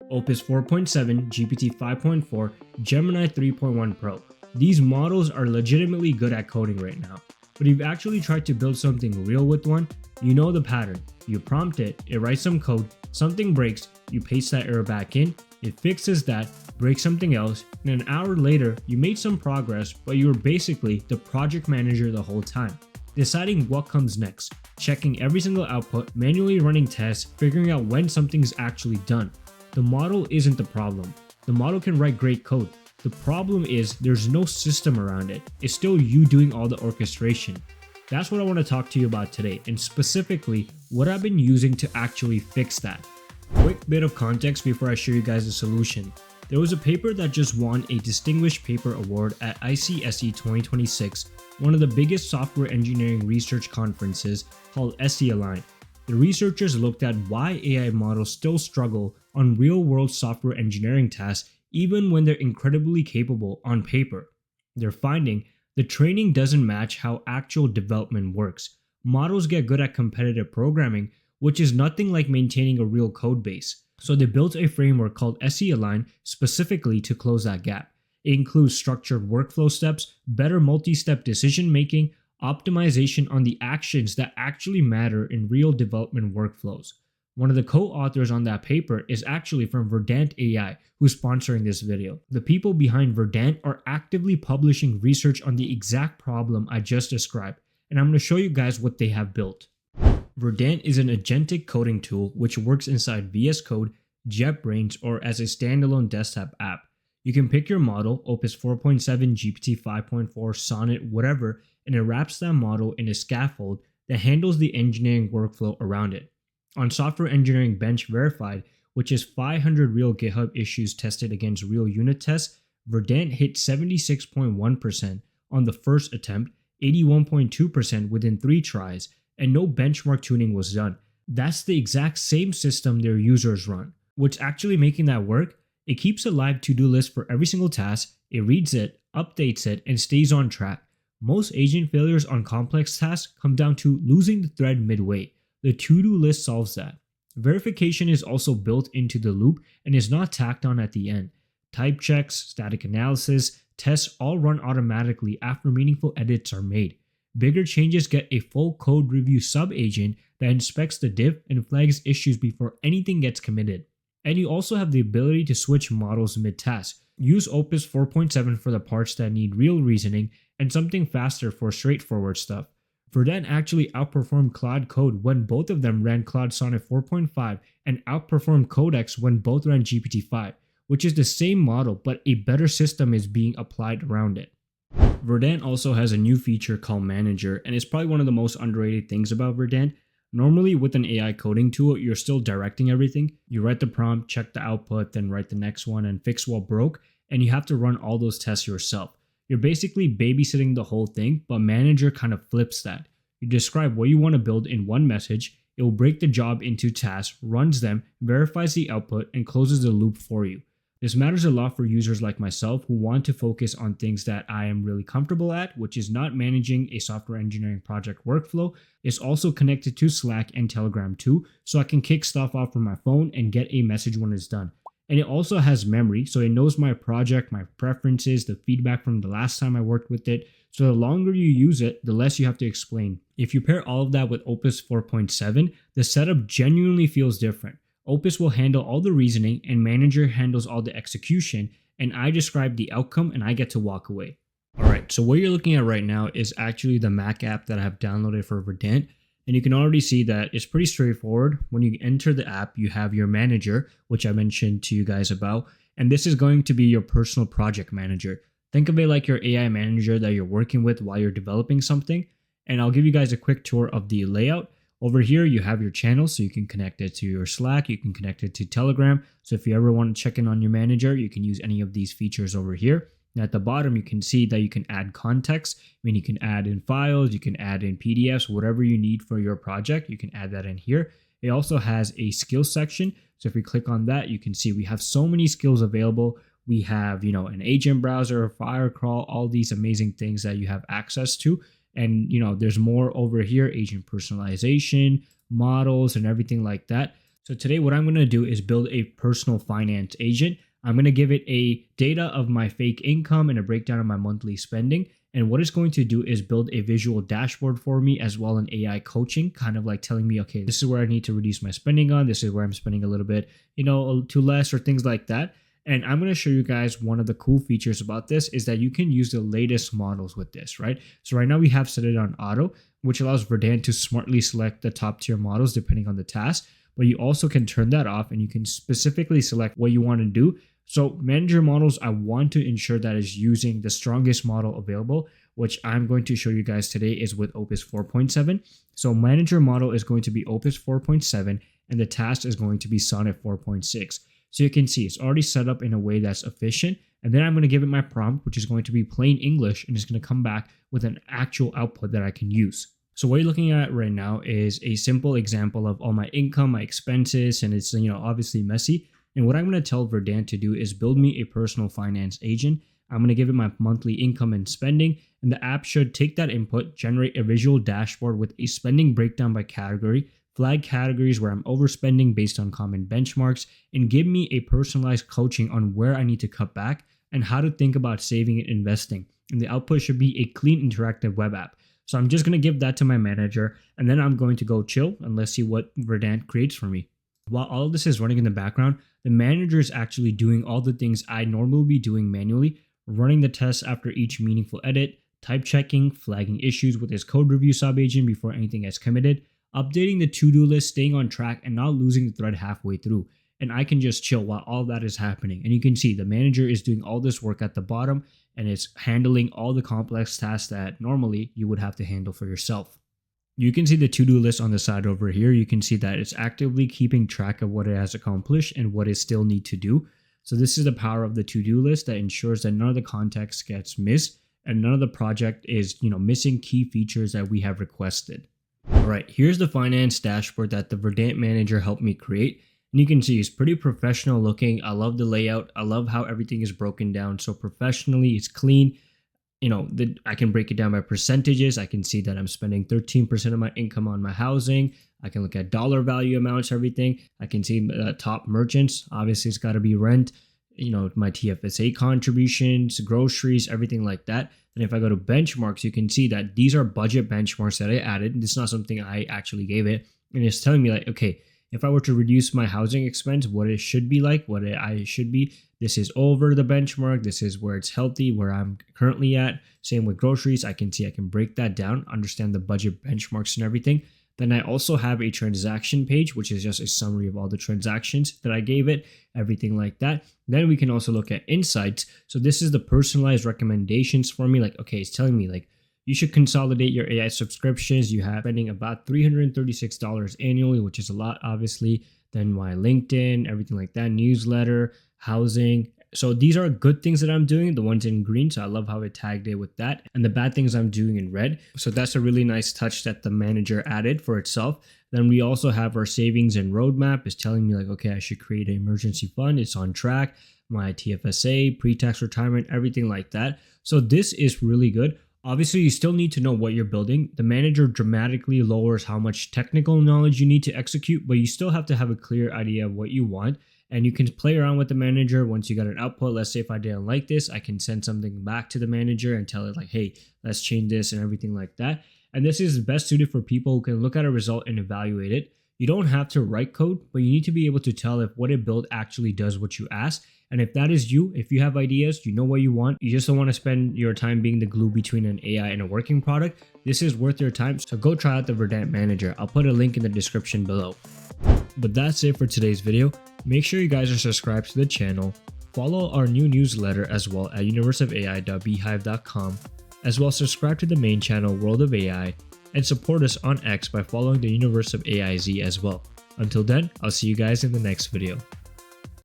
Opus 4.7, GPT 5.4, Gemini 3.1 Pro. These models are legitimately good at coding right now. But if you've actually tried to build something real with one, you know the pattern. You prompt it, it writes some code, something breaks, you paste that error back in, it fixes that, breaks something else, and an hour later, you made some progress, but you were basically the project manager the whole time, deciding what comes next, checking every single output, manually running tests, figuring out when something's actually done. The model isn't the problem. The model can write great code. The problem is there's no system around it. It's still you doing all the orchestration. That's what I want to talk to you about today, and specifically what I've been using to actually fix that. Quick bit of context before I show you guys the solution. There was a paper that just won a Distinguished Paper Award at ICSE 2026, one of the biggest software engineering research conferences, called SE Align. The researchers looked at why AI models still struggle on real-world software engineering tasks even when they're incredibly capable on paper. They're finding the training doesn't match how actual development works. Models get good at competitive programming, which is nothing like maintaining a real code base. So they built a framework called SE Align specifically to close that gap. It includes structured workflow steps, better multi-step decision making, optimization on the actions that actually matter in real development workflows. One of the co-authors on that paper is actually from Verdent AI, who's sponsoring this video. The people behind Verdent are actively publishing research on the exact problem I just described, and I'm going to show you guys what they have built. Verdent is an agentic coding tool which works inside VS Code, JetBrains, or as a standalone desktop app. You can pick your model, Opus 4.7, GPT 5.4, Sonnet, whatever, and it wraps that model in a scaffold that handles the engineering workflow around it. On Software Engineering Bench Verified, which is 500 real GitHub issues tested against real unit tests, Verdent hit 76.1% on the first attempt, 81.2% within 3 tries, and no benchmark tuning was done. That's the exact same system their users run. What's actually making that work? It keeps a live to-do list for every single task, it reads it, updates it, and stays on track. Most agent failures on complex tasks come down to losing the thread midway. The to-do list solves that. Verification is also built into the loop and is not tacked on at the end. Type checks, static analysis, tests all run automatically after meaningful edits are made. Bigger changes get a full code review sub-agent that inspects the diff and flags issues before anything gets committed. And you also have the ability to switch models mid-task. Use Opus 4.7 for the parts that need real reasoning and something faster for straightforward stuff. Verdent actually outperformed Claude Code when both of them ran Claude Sonnet 4.5 and outperformed Codex when both ran GPT-5, which is the same model but a better system is being applied around it. Verdent also has a new feature called Manager, and it's probably one of the most underrated things about Verdent. Normally with an AI coding tool, you're still directing everything. You write the prompt, check the output, then write the next one and fix what broke, and you have to run all those tests yourself. You're basically babysitting the whole thing, but Manager kind of flips that. You describe what you want to build in one message, it will break the job into tasks, runs them, verifies the output, and closes the loop for you. This matters a lot for users like myself who want to focus on things that I am really comfortable at, which is not managing a software engineering project workflow. It's also connected to Slack and Telegram too, so I can kick stuff off from my phone and get a message when it's done. And it also has memory, so it knows my project, my preferences, the feedback from the last time I worked with it. So the longer you use it, the less you have to explain. If you pair all of that with Opus 4.7, the setup genuinely feels different. Opus will handle all the reasoning and Manager handles all the execution, and I describe the outcome and I get to walk away. Alright, so what you're looking at right now is actually the Mac app that I have downloaded for Verdent. And you can already see that it's pretty straightforward. When you enter the app, you have your manager, which I mentioned to you guys about. And this is going to be your personal project manager. Think of it like your AI manager that you're working with while you're developing something. And I'll give you guys a quick tour of the layout. Over here, you have your channel, so you can connect it to your Slack. You can connect it to Telegram. So if you ever want to check in on your manager, you can use any of these features over here. And at the bottom, you can see that you can add context. I mean, you can add in files, you can add in PDFs, whatever you need for your project, you can add that in here. It also has a skills section. So if we click on that, you can see we have so many skills available. We have, an agent browser, Firecrawl, all these amazing things that you have access to. And, there's more over here, agent personalization, models, and everything like that. So today what I'm going to do is build a personal finance agent. I'm going to give it a data of my fake income and a breakdown of my monthly spending. And what it's going to do is build a visual dashboard for me, as well an AI coaching, kind of like telling me, okay, this is where I need to reduce my spending on. This is where I'm spending a little bit, too less or things like that. And I'm going to show you guys one of the cool features about this is that you can use the latest models with this, right? So right now we have set it on auto, which allows Verdent to smartly select the top tier models depending on the task. But you also can turn that off and you can specifically select what you want to do. So manager models, I want to ensure that is using the strongest model available, which I'm going to show you guys today is with Opus 4.7. So manager model is going to be Opus 4.7 and the task is going to be Sonnet 4.6. So you can see it's already set up in a way that's efficient. And then I'm going to give it my prompt, which is going to be plain English, and it's going to come back with an actual output that I can use. So what you're looking at right now is a simple example of all my income, my expenses, and it's obviously messy. And what I'm going to tell Verdent to do is build me a personal finance agent. I'm going to give it my monthly income and spending, and the app should take that input, generate a visual dashboard with a spending breakdown by category, flag categories where I'm overspending based on common benchmarks, and give me a personalized coaching on where I need to cut back and how to think about saving and investing. And the output should be a clean interactive web app. So I'm just going to give that to my manager, and then I'm going to go chill and let's see what Verdent creates for me. While all of this is running in the background, the manager is actually doing all the things I normally would be doing manually, running the tests after each meaningful edit, type checking, flagging issues with his code review sub-agent before anything gets committed, updating the to-do list, staying on track, and not losing the thread halfway through. And I can just chill while all that is happening. And you can see the manager is doing all this work at the bottom, and it's handling all the complex tasks that normally you would have to handle for yourself. You can see the to-do list on the side over here. You can see that it's actively keeping track of what it has accomplished and what it still needs to do. So this is the power of the to-do list that ensures that none of the context gets missed and none of the project is, missing key features that we have requested. All right, here's the finance dashboard that the Verdent manager helped me create. And you can see it's pretty professional looking. I love the layout. I love how everything is broken down so professionally. It's clean. I can break it down by percentages. I can see that I'm spending 13% of my income on my housing. I can look at dollar value amounts, everything. I can see top merchants. Obviously, it's got to be rent, my TFSA contributions, groceries, everything like that. And if I go to benchmarks, you can see that these are budget benchmarks that I added. This is not something I actually gave it. And it's telling me like, okay, if I were to reduce my housing expense, what it should be like, what I should be, this is over the benchmark. This is where it's healthy, where I'm currently at. Same with groceries. I can break that down, understand the budget benchmarks and everything. Then I also have a transaction page, which is just a summary of all the transactions that I gave it, everything like that. Then we can also look at insights. So this is the personalized recommendations for me. Like, okay, it's telling me like, you should consolidate your AI subscriptions. You have spending about $336 annually, which is a lot, obviously. Then my LinkedIn, everything like that, newsletter, housing. So these are good things that I'm doing, the ones in green. So I love how it tagged it with that. And the bad things I'm doing in red. So that's a really nice touch that the manager added for itself. Then we also have our savings and roadmap. It's telling me like, okay, I should create an emergency fund. It's on track. My TFSA, pre-tax retirement, everything like that. So this is really good. Obviously, you still need to know what you're building. The manager dramatically lowers how much technical knowledge you need to execute, but you still have to have a clear idea of what you want. And you can play around with the manager once you got an output. Let's say if I didn't like this, I can send something back to the manager and tell it like, hey, let's change this and everything like that. And this is best suited for people who can look at a result and evaluate it. You don't have to write code, but you need to be able to tell if what it built actually does what you ask. And if that is you, if you have ideas, you know what you want, you just don't want to spend your time being the glue between an AI and a working product, this is worth your time. So go try out the Verdent Manager. I'll put a link in the description below. But that's it for today's video. Make sure you guys are subscribed to the channel. Follow our new newsletter as well at universeofai.beehive.com. As well, subscribe to the main channel World of AI and support us on X by following the Universe of AIZ as well. Until then, I'll see you guys in the next video.